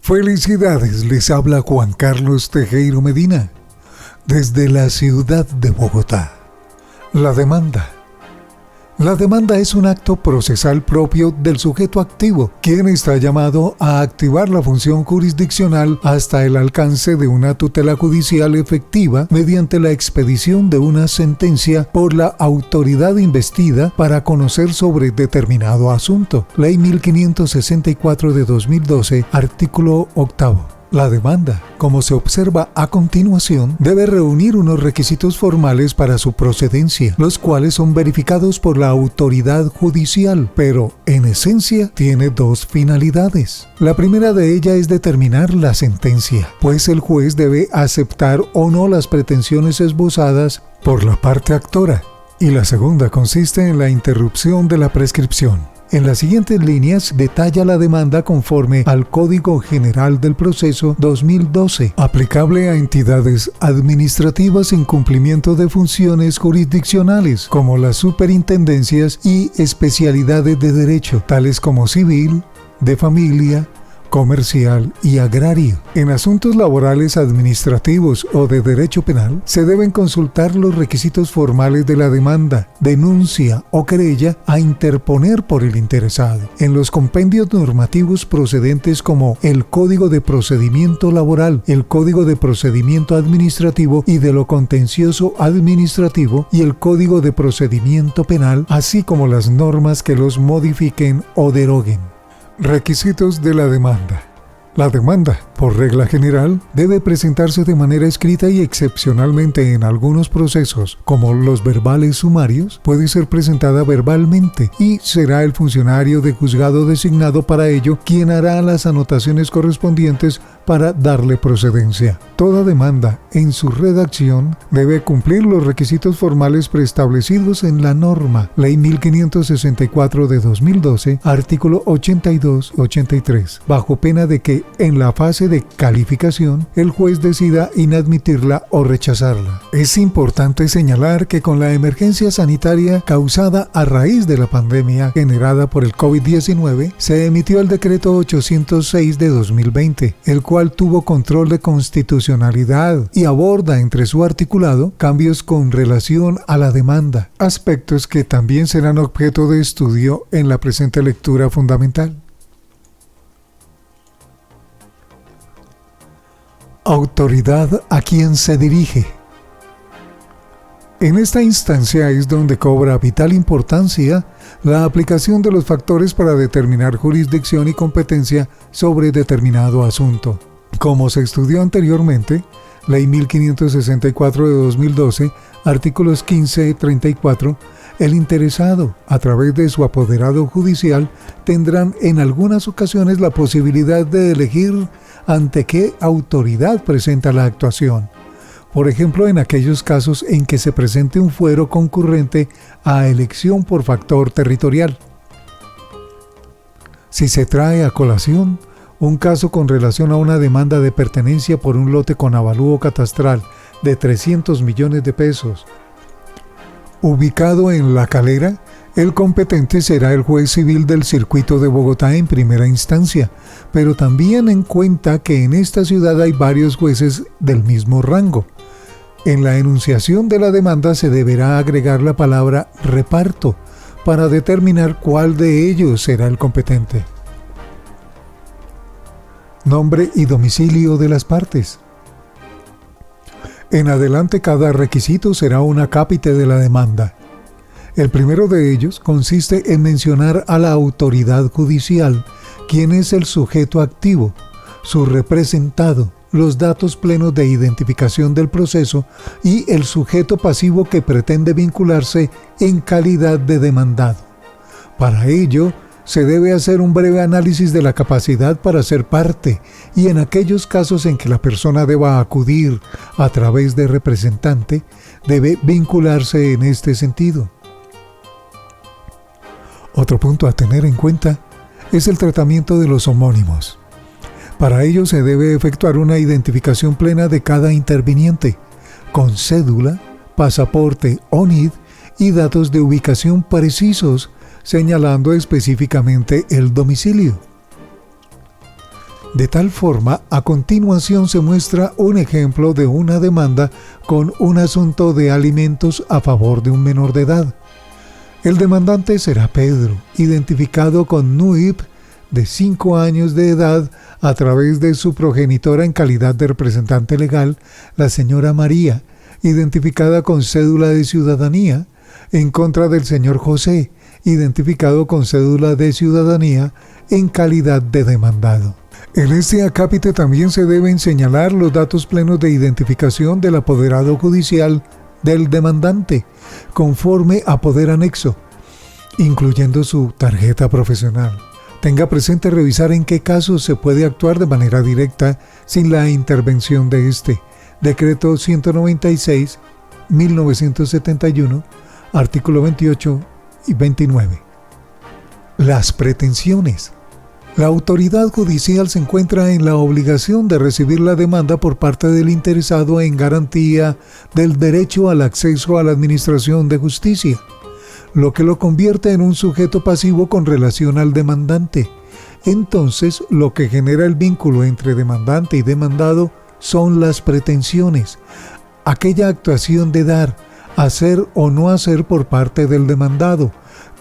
Felicidades, les habla Juan Carlos Tejero Medina, desde la ciudad de Bogotá. La demanda. La demanda es un acto procesal propio del sujeto activo, quien está llamado a activar la función jurisdiccional hasta el alcance de una tutela judicial efectiva mediante la expedición de una sentencia por la autoridad investida para conocer sobre determinado asunto. Ley 1564 de 2012, artículo 8. La demanda, como se observa a continuación, debe reunir unos requisitos formales para su procedencia, los cuales son verificados por la autoridad judicial, pero, en esencia, tiene dos finalidades. La primera de ellas es determinar la sentencia, pues el juez debe aceptar o no las pretensiones esbozadas por la parte actora, y la segunda consiste en la interrupción de la prescripción. En las siguientes líneas detalla la demanda conforme al Código General del Proceso 2012, aplicable a entidades administrativas en cumplimiento de funciones jurisdiccionales, como las superintendencias y especialidades de derecho, tales como civil, de familia, comercial y agrario. En asuntos laborales, administrativos o de derecho penal, se deben consultar los requisitos formales de la demanda, denuncia o querella a interponer por el interesado. En los compendios normativos procedentes como el Código de Procedimiento Laboral, el Código de Procedimiento Administrativo y de lo Contencioso Administrativo y el Código de Procedimiento Penal, así como las normas que los modifiquen o deroguen. Requisitos de la demanda. La demanda, por regla general, debe presentarse de manera escrita y excepcionalmente en algunos procesos, como los verbales sumarios, puede ser presentada verbalmente y será el funcionario de juzgado designado para ello quien hará las anotaciones correspondientes para darle procedencia. Toda demanda, en su redacción, debe cumplir los requisitos formales preestablecidos en la norma, Ley 1564 de 2012, artículo 82-83, bajo pena de que, en la fase de calificación, el juez decida inadmitirla o rechazarla. Es importante señalar que con la emergencia sanitaria causada a raíz de la pandemia generada por el COVID-19, se emitió el decreto 806 de 2020, el cual tuvo control de constitucionalidad y aborda entre su articulado cambios con relación a la demanda, aspectos que también serán objeto de estudio en la presente lectura fundamental. Autoridad a quien se dirige. En esta instancia es donde cobra vital importancia la aplicación de los factores para determinar jurisdicción y competencia sobre determinado asunto. Como se estudió anteriormente, Ley 1564 de 2012, artículos 15 y 34, el interesado, a través de su apoderado judicial, tendrán en algunas ocasiones la posibilidad de elegir ante qué autoridad presenta la actuación. Por ejemplo, en aquellos casos en que se presente un fuero concurrente a elección por factor territorial. Si se trae a colación un caso con relación a una demanda de pertenencia por un lote con avalúo catastral de 300 millones de pesos, ubicado en La Calera, el competente será el juez civil del circuito de Bogotá en primera instancia, pero también en cuenta que en esta ciudad hay varios jueces del mismo rango. En la enunciación de la demanda se deberá agregar la palabra reparto para determinar cuál de ellos será el competente. Nombre y domicilio de las partes. En adelante cada requisito será un acápite de la demanda. El primero de ellos consiste en mencionar a la autoridad judicial, quien es el sujeto activo, su representado, los datos plenos de identificación del proceso y el sujeto pasivo que pretende vincularse en calidad de demandado. Para ello, se debe hacer un breve análisis de la capacidad para ser parte y en aquellos casos en que la persona deba acudir a través de representante, debe vincularse en este sentido. Otro punto a tener en cuenta es el tratamiento de los homónimos. Para ello se debe efectuar una identificación plena de cada interviniente, con cédula, pasaporte o NID y datos de ubicación precisos, señalando específicamente el domicilio. De tal forma, a continuación se muestra un ejemplo de una demanda con un asunto de alimentos a favor de un menor de edad. El demandante será Pedro, identificado con Nuib, de 5 años de edad, a través de su progenitora en calidad de representante legal, la señora María, identificada con cédula de ciudadanía, en contra del señor José, identificado con cédula de ciudadanía, en calidad de demandado. En este acápite también se deben señalar los datos plenos de identificación del apoderado judicial del demandante, conforme a poder anexo, incluyendo su tarjeta profesional. Tenga presente revisar en qué casos se puede actuar de manera directa sin la intervención de este. Decreto 196, 1971, artículo 28 y 29. Las pretensiones. La autoridad judicial se encuentra en la obligación de recibir la demanda por parte del interesado en garantía del derecho al acceso a la administración de justicia, lo que lo convierte en un sujeto pasivo con relación al demandante. Entonces, lo que genera el vínculo entre demandante y demandado son las pretensiones, aquella actuación de dar, hacer o no hacer por parte del demandado,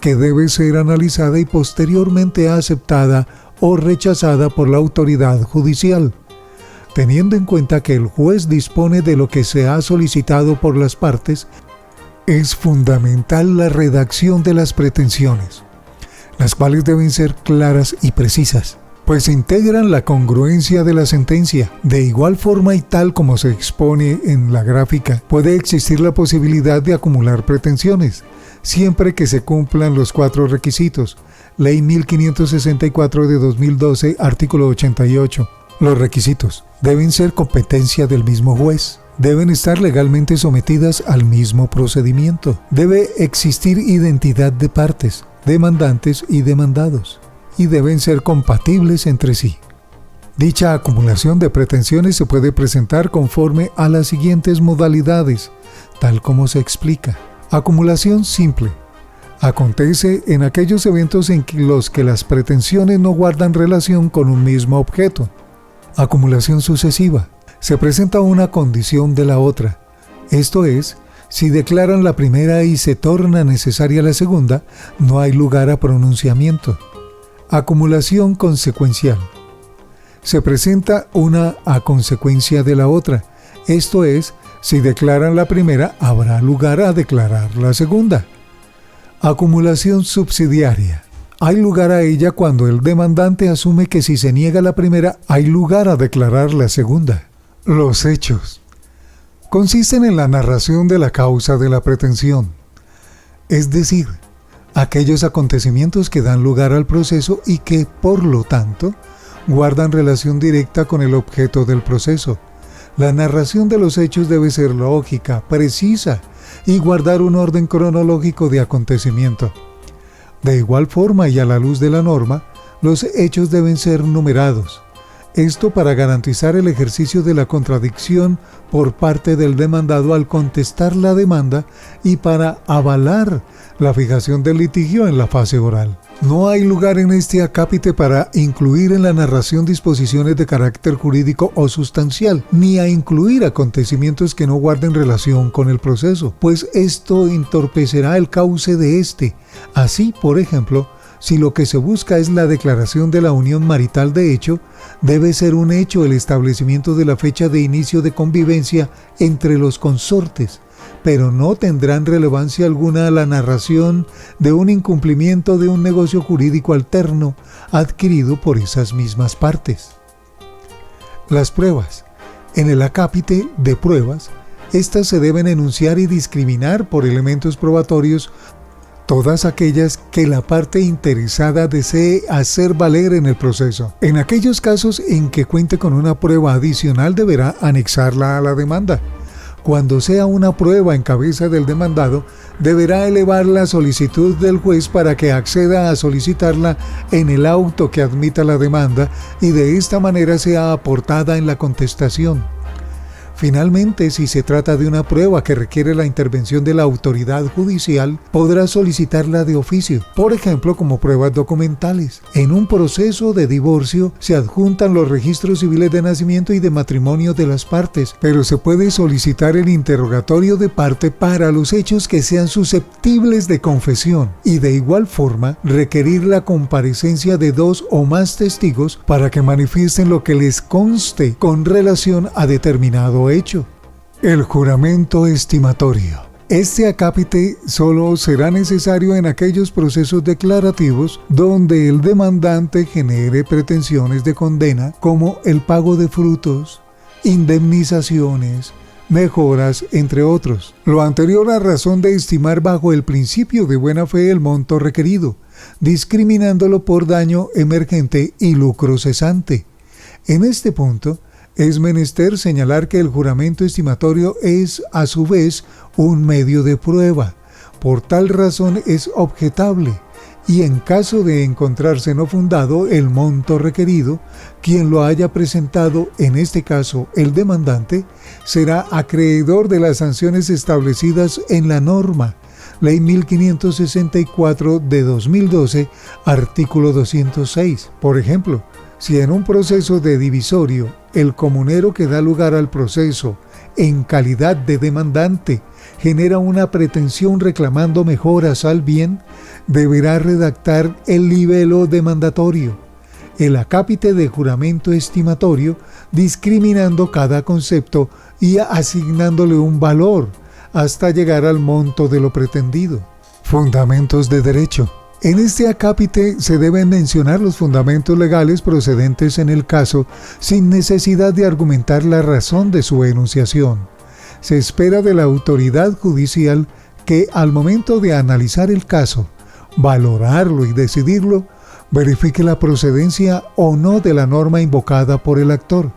que debe ser analizada y posteriormente aceptada o rechazada por la autoridad judicial, teniendo en cuenta que el juez dispone de lo que se ha solicitado por las partes. Es fundamental la redacción de las pretensiones, las cuales deben ser claras y precisas, pues integran la congruencia de la sentencia. De igual forma y tal como se expone en la gráfica, puede existir la posibilidad de acumular pretensiones, siempre que se cumplan los 4 requisitos. Ley 1564 de 2012, artículo 88. Los requisitos deben ser competencia del mismo juez. Deben estar legalmente sometidas al mismo procedimiento. Debe existir identidad de partes, demandantes y demandados, y deben ser compatibles entre sí. Dicha acumulación de pretensiones se puede presentar conforme a las siguientes modalidades, tal como se explica. Acumulación simple. Acontece en aquellos eventos en los que las pretensiones no guardan relación con un mismo objeto. Acumulación sucesiva. Se presenta una condición de la otra, esto es, si declaran la primera y se torna necesaria la segunda, no hay lugar a pronunciamiento. Acumulación consecuencial. Se presenta una a consecuencia de la otra, esto es, si declaran la primera, habrá lugar a declarar la segunda. Acumulación subsidiaria. Hay lugar a ella cuando el demandante asume que si se niega la primera, hay lugar a declarar la segunda. Los hechos consisten en la narración de la causa de la pretensión, es decir, aquellos acontecimientos que dan lugar al proceso y que, por lo tanto, guardan relación directa con el objeto del proceso. La narración de los hechos debe ser lógica, precisa y guardar un orden cronológico de acontecimiento. De igual forma y a la luz de la norma, los hechos deben ser numerados. Esto para garantizar el ejercicio de la contradicción por parte del demandado al contestar la demanda y para avalar la fijación del litigio en la fase oral. No hay lugar en este acápite para incluir en la narración disposiciones de carácter jurídico o sustancial, ni a incluir acontecimientos que no guarden relación con el proceso, pues esto entorpecerá el cauce de este. Así, por ejemplo, si lo que se busca es la declaración de la unión marital de hecho, debe ser un hecho el establecimiento de la fecha de inicio de convivencia entre los consortes, pero no tendrán relevancia alguna la narración de un incumplimiento de un negocio jurídico alterno adquirido por esas mismas partes. Las pruebas. En el acápite de pruebas, estas se deben enunciar y discriminar por elementos probatorios todas aquellas que la parte interesada desee hacer valer en el proceso. En aquellos casos en que cuente con una prueba adicional, deberá anexarla a la demanda. Cuando sea una prueba en cabeza del demandado, deberá elevar la solicitud del juez para que acceda a solicitarla en el auto que admita la demanda y de esta manera sea aportada en la contestación. Finalmente, si se trata de una prueba que requiere la intervención de la autoridad judicial, podrá solicitarla de oficio, por ejemplo, como pruebas documentales. En un proceso de divorcio se adjuntan los registros civiles de nacimiento y de matrimonio de las partes, pero se puede solicitar el interrogatorio de parte para los hechos que sean susceptibles de confesión y de igual forma requerir la comparecencia de 2 o más testigos para que manifiesten lo que les conste con relación a determinado hecho. El juramento estimatorio. Este acápite solo será necesario en aquellos procesos declarativos donde el demandante genere pretensiones de condena como el pago de frutos, indemnizaciones, mejoras, entre otros. Lo anterior a razón de estimar bajo el principio de buena fe el monto requerido, discriminándolo por daño emergente y lucro cesante. En este punto, es menester señalar que el juramento estimatorio es, a su vez, un medio de prueba. Por tal razón es objetable, y en caso de encontrarse no fundado el monto requerido, quien lo haya presentado, en este caso el demandante, será acreedor de las sanciones establecidas en la norma, Ley 1564 de 2012, artículo 206. Por ejemplo, si en un proceso de divisorio, el comunero que da lugar al proceso, en calidad de demandante, genera una pretensión reclamando mejoras al bien, deberá redactar el libelo demandatorio, el acápite de juramento estimatorio, discriminando cada concepto y asignándole un valor, hasta llegar al monto de lo pretendido. Fundamentos de derecho. En este acápite se deben mencionar los fundamentos legales procedentes en el caso, sin necesidad de argumentar la razón de su enunciación. Se espera de la autoridad judicial que, al momento de analizar el caso, valorarlo y decidirlo, verifique la procedencia o no de la norma invocada por el actor.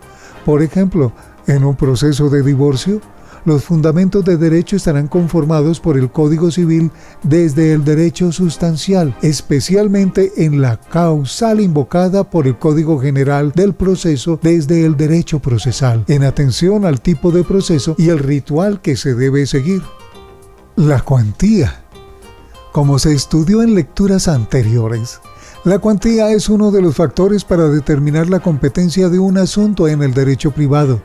Por ejemplo, en un proceso de divorcio, los fundamentos de derecho estarán conformados por el Código Civil desde el derecho sustancial, especialmente en la causal invocada por el Código General del Proceso desde el derecho procesal, en atención al tipo de proceso y el ritual que se debe seguir. La cuantía. Como se estudió en lecturas anteriores, la cuantía es uno de los factores para determinar la competencia de un asunto en el derecho privado.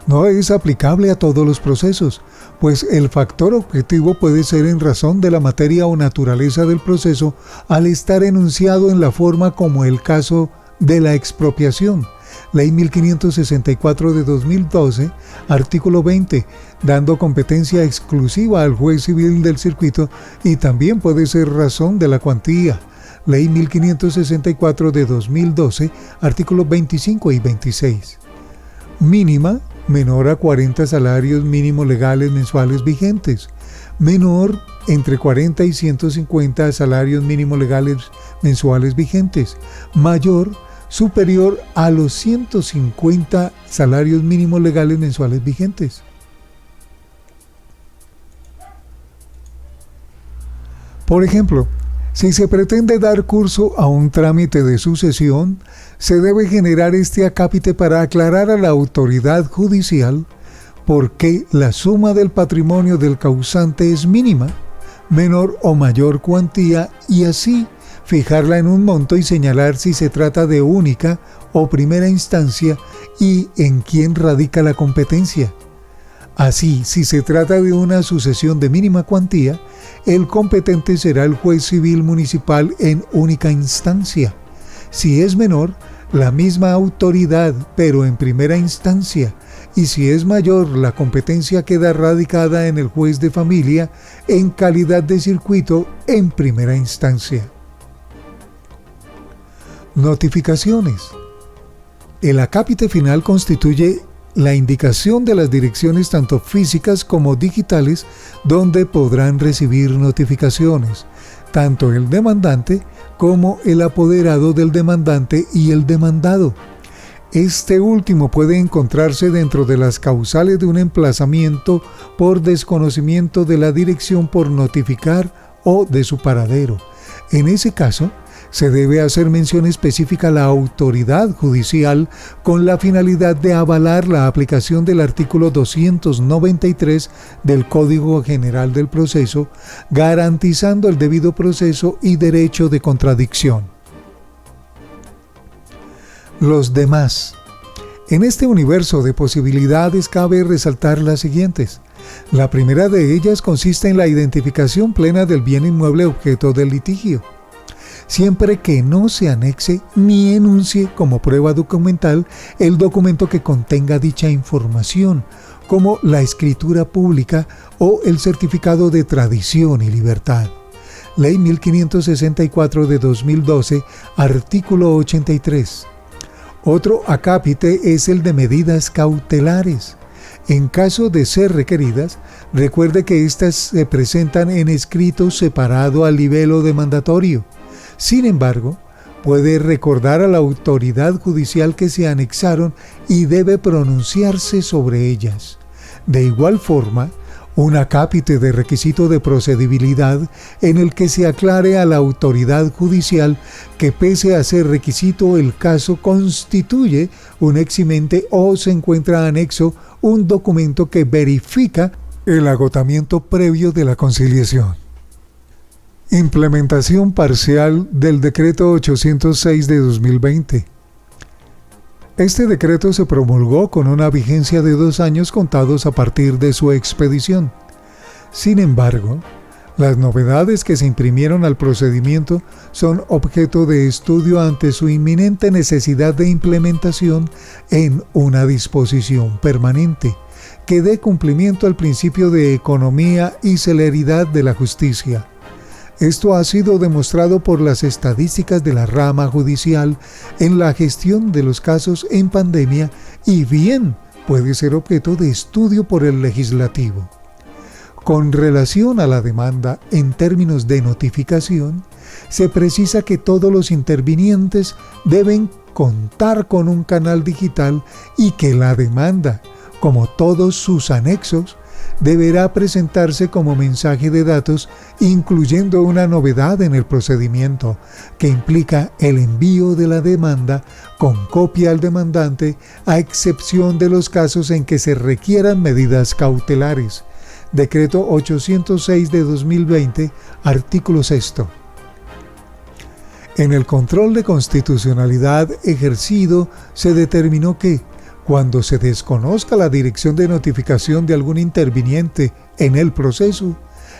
No es aplicable a todos los procesos, pues el factor objetivo puede ser en razón de la materia o naturaleza del proceso al estar enunciado en la forma como el caso de la expropiación, Ley 1564 de 2012, artículo 20, dando competencia exclusiva al juez civil del circuito, y también puede ser razón de la cuantía, Ley 1564 de 2012, artículos 25 y 26. Mínima, menor a 40 salarios mínimos legales mensuales vigentes. Menor, entre 40 y 150 salarios mínimos legales mensuales vigentes. Mayor, superior a los 150 salarios mínimos legales mensuales vigentes. Por ejemplo, si se pretende dar curso a un trámite de sucesión, se debe generar este acápite para aclarar a la autoridad judicial por qué la suma del patrimonio del causante es mínima, menor o mayor cuantía, y así fijarla en un monto y señalar si se trata de única o primera instancia y en quién radica la competencia. Así, si se trata de una sucesión de mínima cuantía, el competente será el juez civil municipal en única instancia. Si es menor, la misma autoridad, pero en primera instancia. Y si es mayor, la competencia queda radicada en el juez de familia en calidad de circuito en primera instancia. Notificaciones. El acápite final constituye la indicación de las direcciones tanto físicas como digitales donde podrán recibir notificaciones, tanto el demandante como el apoderado del demandante y el demandado. Este último puede encontrarse dentro de las causales de un emplazamiento por desconocimiento de la dirección por notificar o de su paradero. En ese caso, Se debe hacer mención específica a la autoridad judicial con la finalidad de avalar la aplicación del artículo 293 del Código General del Proceso, garantizando el debido proceso y derecho de contradicción. Los demás. En este universo de posibilidades cabe resaltar las siguientes. La primera de ellas consiste en la identificación plena del bien inmueble objeto del litigio, siempre que no se anexe ni enuncie como prueba documental el documento que contenga dicha información, como la escritura pública o el certificado de tradición y libertad. Ley 1564 de 2012, artículo 83. Otro acápite es el de medidas cautelares. En caso de ser requeridas, recuerde que éstas se presentan en escrito separado al libelo demandatorio. Sin embargo, puede recordar a la autoridad judicial que se anexaron y debe pronunciarse sobre ellas. De igual forma, un acápite de requisito de procedibilidad en el que se aclare a la autoridad judicial que pese a ser requisito el caso constituye un eximente o se encuentra anexo un documento que verifica el agotamiento previo de la conciliación. Implementación parcial del Decreto 806 de 2020. Este decreto se promulgó con una vigencia de 2 años contados a partir de su expedición. Sin embargo, las novedades que se imprimieron al procedimiento son objeto de estudio ante su inminente necesidad de implementación en una disposición permanente que dé cumplimiento al principio de economía y celeridad de la justicia. Esto ha sido demostrado por las estadísticas de la rama judicial en la gestión de los casos en pandemia y bien puede ser objeto de estudio por el legislativo. Con relación a la demanda en términos de notificación, se precisa que todos los intervinientes deben contar con un canal digital y que la demanda, como todos sus anexos, deberá presentarse como mensaje de datos, incluyendo una novedad en el procedimiento, que implica el envío de la demanda con copia al demandante, a excepción de los casos en que se requieran medidas cautelares. Decreto 806 de 2020, artículo 6. En el control de constitucionalidad ejercido, se determinó que, cuando se desconozca la dirección de notificación de algún interviniente en el proceso,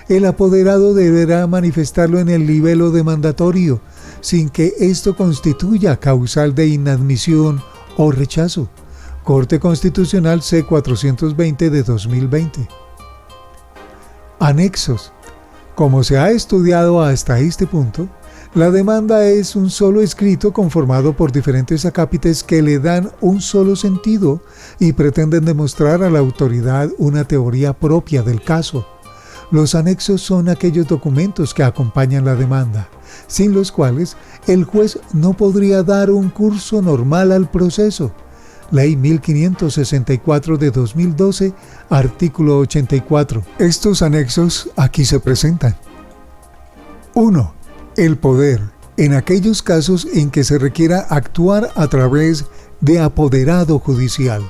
el apoderado deberá manifestarlo en el libelo demandatorio, sin que esto constituya causal de inadmisión o rechazo. Corte Constitucional C-420 de 2020. Anexos. Como se ha estudiado hasta este punto, la demanda es un solo escrito conformado por diferentes acápites que le dan un solo sentido y pretenden demostrar a la autoridad una teoría propia del caso. Los anexos son aquellos documentos que acompañan la demanda, sin los cuales el juez no podría dar un curso normal al proceso. Ley 1564 de 2012, artículo 84. Estos anexos aquí se presentan. 1. El poder, en aquellos casos en que se requiera actuar a través de apoderado judicial.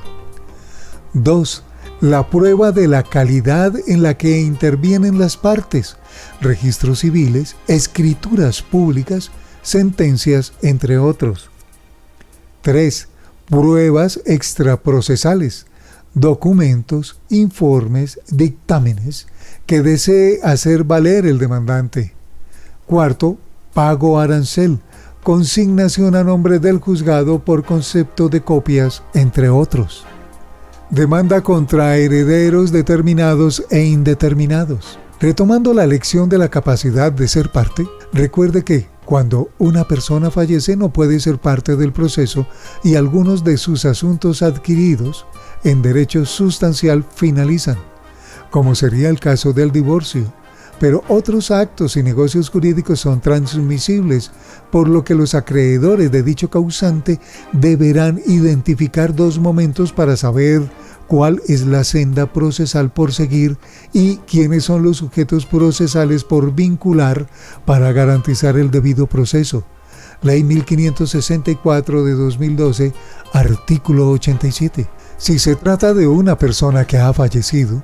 2. La prueba de la calidad en la que intervienen las partes, registros civiles, escrituras públicas, sentencias, entre otros. 3. Pruebas extraprocesales, documentos, informes, dictámenes que desee hacer valer el demandante. 4. Pago arancel, consignación a nombre del juzgado por concepto de copias, entre otros. Demanda contra herederos determinados e indeterminados. Retomando la lección de la capacidad de ser parte, recuerde que cuando una persona fallece no puede ser parte del proceso y algunos de sus asuntos adquiridos en derecho sustancial finalizan, como sería el caso del divorcio. Pero otros actos y negocios jurídicos son transmisibles, por lo que los acreedores de dicho causante deberán identificar 2 momentos para saber cuál es la senda procesal por seguir y quiénes son los sujetos procesales por vincular para garantizar el debido proceso. Ley 1564 de 2012, artículo 87. Si se trata de una persona que ha fallecido,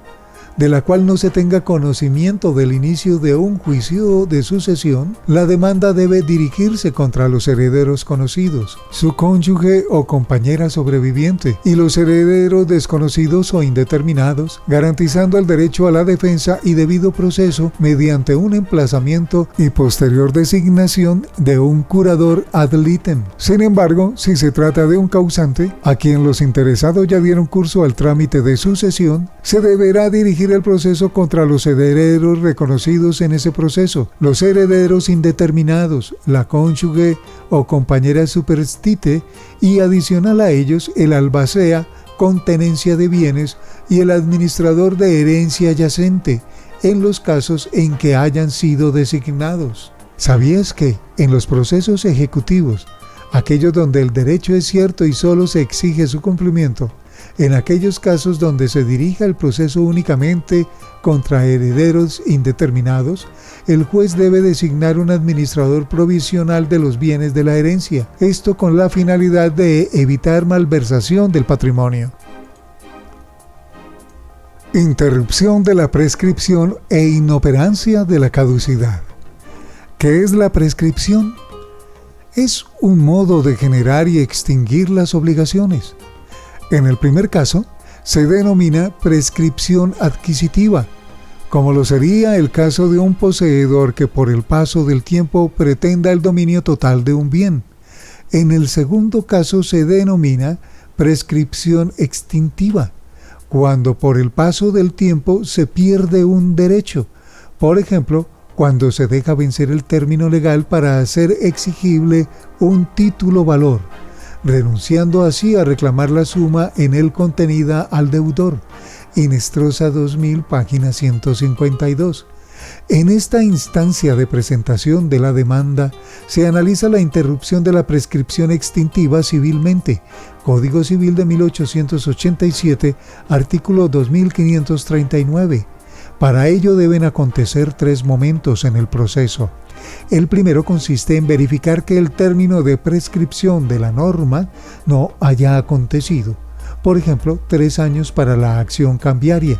de la cual no se tenga conocimiento del inicio de un juicio de sucesión, la demanda debe dirigirse contra los herederos conocidos, su cónyuge o compañera sobreviviente y los herederos desconocidos o indeterminados, garantizando el derecho a la defensa y debido proceso mediante un emplazamiento y posterior designación de un curador ad litem. Sin embargo, si se trata de un causante, a quien los interesados ya dieron curso al trámite de sucesión, se deberá dirigir el proceso contra los herederos reconocidos en ese proceso, los herederos indeterminados, la cónyuge o compañera superstite y adicional a ellos el albacea con tenencia de bienes y el administrador de herencia yacente, en los casos en que hayan sido designados. ¿Sabías que en los procesos ejecutivos, aquellos donde el derecho es cierto y solo se exige su cumplimiento, en aquellos casos donde se dirija el proceso únicamente contra herederos indeterminados, el juez debe designar un administrador provisional de los bienes de la herencia, esto con la finalidad de evitar malversación del patrimonio. Interrupción de la prescripción e inoperancia de la caducidad. ¿Qué es la prescripción? Es un modo de generar y extinguir las obligaciones. En el primer caso, se denomina prescripción adquisitiva, como lo sería el caso de un poseedor que por el paso del tiempo pretenda el dominio total de un bien. En el segundo caso se denomina prescripción extintiva, cuando por el paso del tiempo se pierde un derecho, por ejemplo, cuando se deja vencer el término legal para hacer exigible un título valor, renunciando así a reclamar la suma en él contenida al deudor. Inestrosa 2000, página 152. En esta instancia de presentación de la demanda, se analiza la interrupción de la prescripción extintiva civilmente. Código Civil de 1887, artículo 2539. Para ello deben acontecer 3 momentos en el proceso. El primero consiste en verificar que el término de prescripción de la norma no haya acontecido, por ejemplo, 3 años para la acción cambiaria.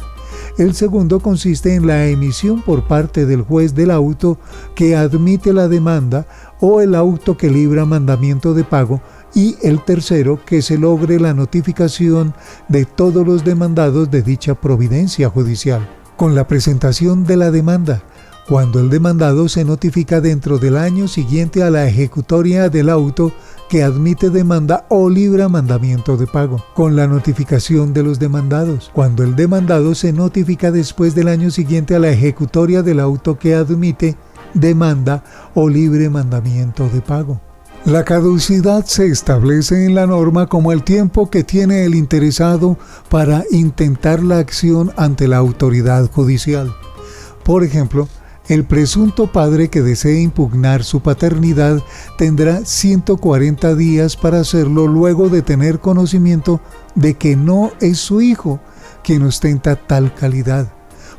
El segundo consiste en la emisión por parte del juez del auto que admite la demanda o el auto que libra mandamiento de pago, y el tercero, que se logre la notificación de todos los demandados de dicha providencia judicial. Con la presentación de la demanda, cuando el demandado se notifica dentro del año siguiente a la ejecutoria del auto que admite demanda o libra mandamiento de pago. Con la notificación de los demandados, cuando el demandado se notifica después del año siguiente a la ejecutoria del auto que admite demanda o libre mandamiento de pago. La caducidad se establece en la norma como el tiempo que tiene el interesado para intentar la acción ante la autoridad judicial. Por ejemplo, el presunto padre que desee impugnar su paternidad tendrá 140 días para hacerlo luego de tener conocimiento de que no es su hijo quien ostenta tal calidad.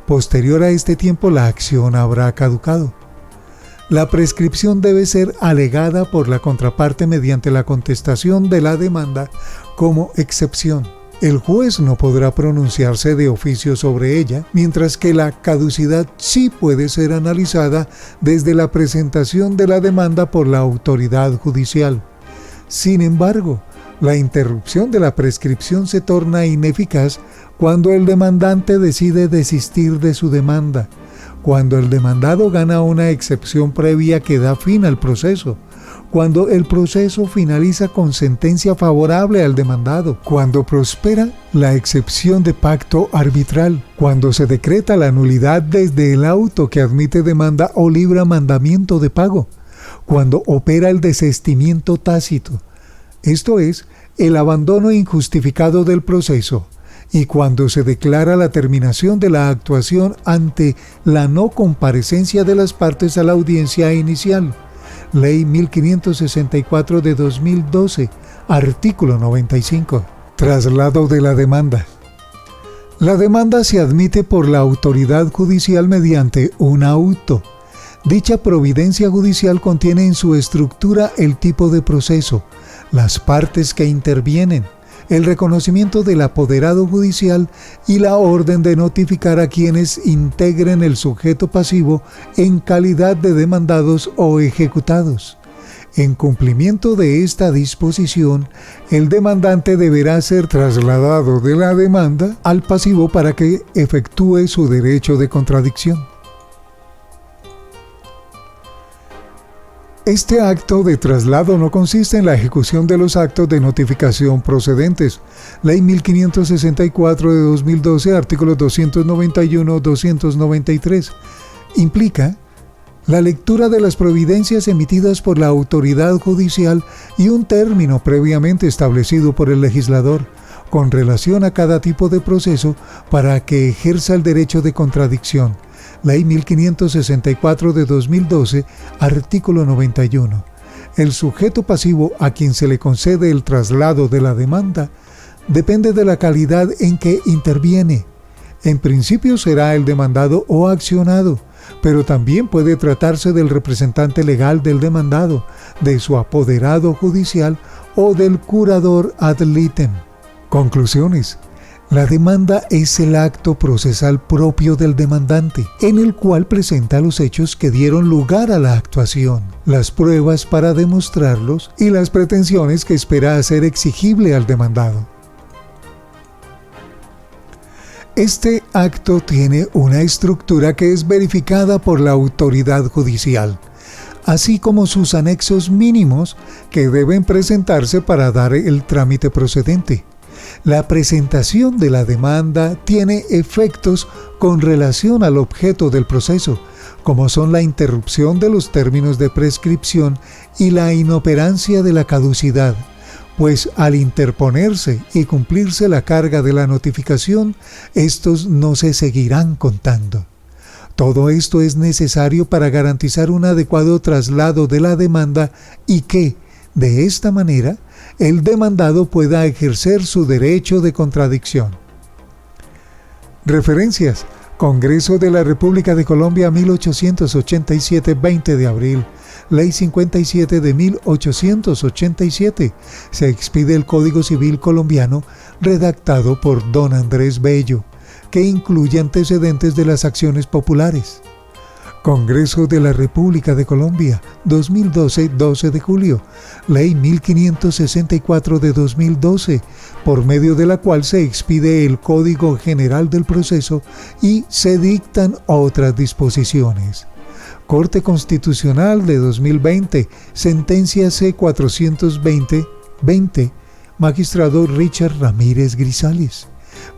Posterior a este tiempo, la acción habrá caducado. La prescripción debe ser alegada por la contraparte mediante la contestación de la demanda como excepción. El juez no podrá pronunciarse de oficio sobre ella, mientras que la caducidad sí puede ser analizada desde la presentación de la demanda por la autoridad judicial. Sin embargo, la interrupción de la prescripción se torna ineficaz cuando el demandante decide desistir de su demanda, cuando el demandado gana una excepción previa que da fin al proceso, cuando el proceso finaliza con sentencia favorable al demandado, cuando prospera la excepción de pacto arbitral, cuando se decreta la nulidad desde el auto que admite demanda o libra mandamiento de pago, cuando opera el desistimiento tácito, esto es, el abandono injustificado del proceso, y cuando se declara la terminación de la actuación ante la no comparecencia de las partes a la audiencia inicial. Ley 1564 de 2012, artículo 95. Traslado de la demanda. La demanda se admite por la autoridad judicial mediante un auto. Dicha providencia judicial contiene en su estructura el tipo de proceso, las partes que intervienen, el reconocimiento del apoderado judicial y la orden de notificar a quienes integren el sujeto pasivo en calidad de demandados o ejecutados. En cumplimiento de esta disposición, el demandante deberá ser trasladado de la demanda al pasivo para que efectúe su derecho de contradicción. Este acto de traslado no consiste en la ejecución de los actos de notificación procedentes. Ley 1564 de 2012, artículos 291-293. Implica la lectura de las providencias emitidas por la autoridad judicial y un término previamente establecido por el legislador con relación a cada tipo de proceso para que ejerza el derecho de contradicción. Ley 1564 de 2012, artículo 91. El sujeto pasivo a quien se le concede el traslado de la demanda depende de la calidad en que interviene. En principio será el demandado o accionado, pero también puede tratarse del representante legal del demandado, de su apoderado judicial o del curador ad litem. Conclusiones. La demanda es el acto procesal propio del demandante, en el cual presenta los hechos que dieron lugar a la actuación, las pruebas para demostrarlos y las pretensiones que espera hacer exigible al demandado. Este acto tiene una estructura que es verificada por la autoridad judicial, así como sus anexos mínimos que deben presentarse para dar el trámite procedente. La presentación de la demanda tiene efectos con relación al objeto del proceso, como son la interrupción de los términos de prescripción y la inoperancia de la caducidad, pues al interponerse y cumplirse la carga de la notificación, estos no se seguirán contando. Todo esto es necesario para garantizar un adecuado traslado de la demanda y que, de esta manera, el demandado pueda ejercer su derecho de contradicción. Referencias: Congreso de la República de Colombia 1887, 20 de abril. Ley 57 de 1887. Se expide el Código Civil colombiano redactado por don Andrés Bello, que incluye antecedentes de las acciones populares. Congreso de la República de Colombia, 2012, 12 de julio, Ley 1564 de 2012, por medio de la cual se expide el Código General del Proceso y se dictan otras disposiciones. Corte Constitucional de 2020, sentencia C-420-20, magistrado Richard Ramírez Grisales.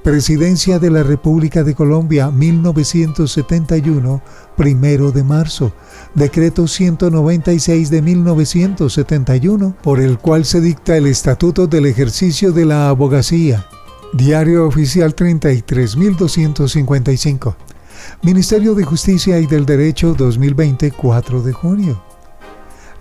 Presidencia de la República de Colombia, 1971, 1 de marzo. Decreto 196 de 1971, por el cual se dicta el Estatuto del Ejercicio de la Abogacía. Diario Oficial 33.255. Ministerio de Justicia y del Derecho, 2020, 4 de junio.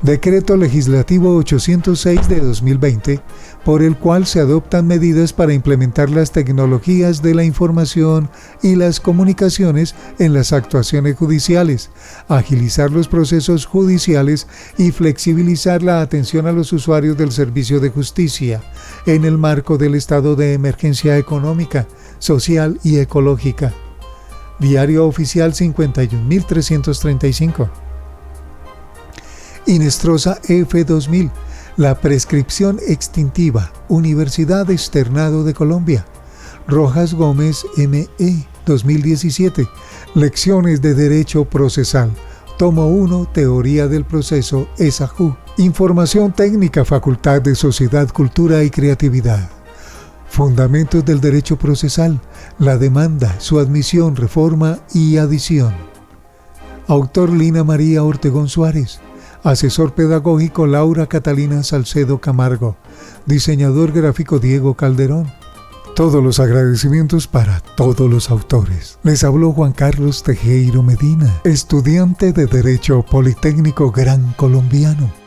Decreto Legislativo 806 de 2020, por el cual se adoptan medidas para implementar las tecnologías de la información y las comunicaciones en las actuaciones judiciales, agilizar los procesos judiciales y flexibilizar la atención a los usuarios del servicio de justicia, en el marco del estado de emergencia económica, social y ecológica. Diario Oficial 51.335. Inestrosa F. 2000, la prescripción extintiva, Universidad Externado de Colombia. Rojas Gómez M.E. 2017, Lecciones de Derecho Procesal, Tomo 1, Teoría del Proceso, ESAJU. Información técnica, Facultad de Sociedad, Cultura y Creatividad. Fundamentos del Derecho Procesal, la demanda, su admisión, reforma y adición. Autor Lina María Ortegón Suárez. Asesor pedagógico Laura Catalina Salcedo Camargo. Diseñador gráfico Diego Calderón. Todos los agradecimientos para todos los autores. Les habló Juan Carlos Tejero Medina, estudiante de Derecho Politécnico Gran Colombiano.